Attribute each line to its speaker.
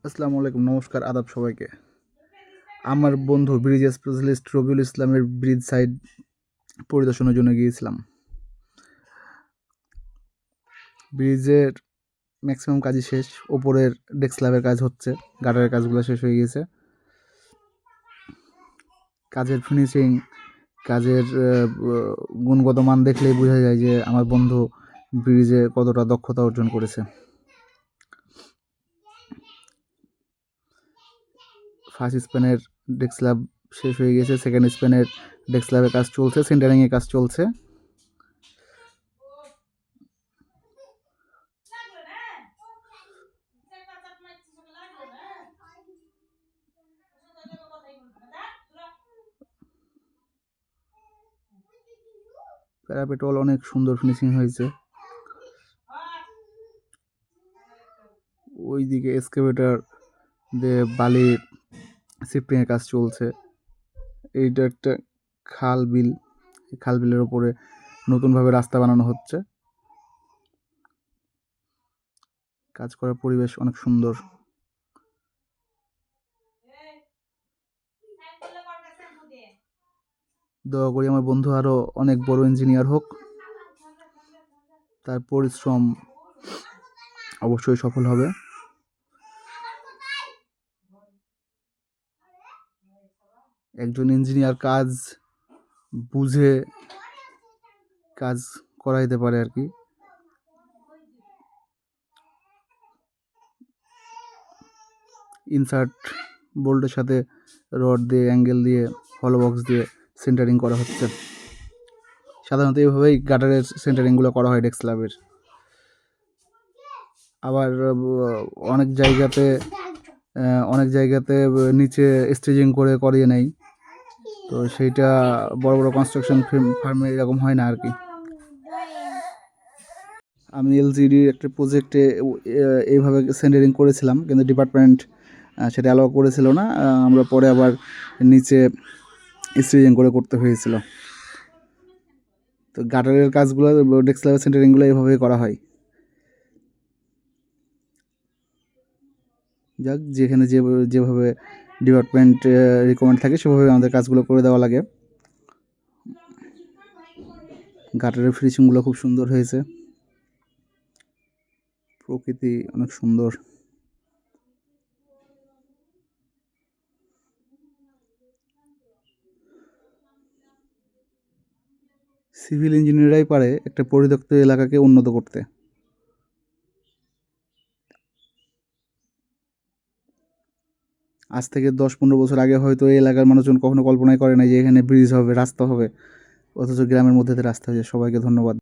Speaker 1: আসসালামু আলাইকুম, নমস্কার, আদাব সবাইকে। আমার বন্ধু ব্রিজ স্পেশালিস্ট রবিউল ইসলামের ব্রিজ সাইড পরিদর্শনের জন্য গিয়েছিলাম। ব্রিজের ম্যাক্সিমাম কাজই শেষ, ওপরের ডেস্ক স্ল্যাবের কাজ হচ্ছে, গাটারের কাজগুলো শেষ হয়ে গিয়েছে। কাজের ফিনিশিং, কাজের গুণগত মান দেখলেই বোঝা যায় যে আমার বন্ধু ব্রিজে কতটা দক্ষতা অর্জন করেছে। ফার্স্ট স্প্যানের ডেস্ক স্ল্যাব শেষ হয়ে গেছে, সেকেন্ড স্প্যানের ডেস্ক স্ল্যাবের কাজ চলছে, সেন্টারিংয়ের কাজ চলছে। প্যারাপেটল অনেক সুন্দর ফিনিশিং হয়েছে। ওইদিকে এক্সকাভেটর দিয়ে বালি শিফটিংয়ের কাজ চলছে। এইটা একটা খাল বিল, খাল বিলের ওপরে নতুনভাবে রাস্তা বানানো হচ্ছে। কাজ করার পরিবেশ অনেক সুন্দর। দোয়া করি আমার বন্ধু আরও অনেক বড় ইঞ্জিনিয়ার হোক, তার পরিশ্রম অবশ্যই সফল হবে। একজন ইঞ্জিনিয়ার কাজ বুঝে কাজ করাইতে পারে আর কি। ইনসার্ট বোল্টের সাথে রড দিয়ে, অ্যাঙ্গেল দিয়ে, হলো বক্স দিয়ে সেন্টারিং করা হচ্ছে। সাধারণত এইভাবেই গাটারের সেন্টারিংগুলো করা হয় ডেস্ক স্ল্যাবের। আবার অনেক জায়গাতে নিচে স্টেজিং করে করিয়ে নেয়, তো সেইটা বড় বড় কনস্ট্রাকশন ফার্মে এরকম হয় না আর কি। আমি এলজিডির একটা প্রজেক্টে এইভাবে সেন্টারিং করেছিলাম, কিন্তু ডিপার্টমেন্ট সেটা অ্যালাউ করেছিল না। আমরা পরে আবার নিচে স্টেজিং করে করতে হয়েছিল। তো গাটারের কাজগুলো, ডেস্ক স্ল্যাবের সেন্টারিংগুলো এইভাবেই করা হয়। যাক, যেখানে যেভাবে ডিপার্টমেন্ট রিকমেন্ড থাকে সেভাবে আমাদের কাজগুলো করে দেওয়া লাগে। গাটারের ফিনিশিংগুলো খুব সুন্দর হয়েছে, প্রকৃতি অনেক সুন্দর। সিভিল ইঞ্জিনিয়াররাই পারে একটা পরিত্যক্ত এলাকাকে উন্নত করতে। আজ থেকে 10-15 বছর আগে হয়তো এই এলাকার মানুষজন কখনো কল্পনাই করে না যে এখানে ব্রিজ হবে, রাস্তা হবে, অথচ গ্রামের মধ্যে রাস্তা হয়েছে। সবাইকে ধন্যবাদ।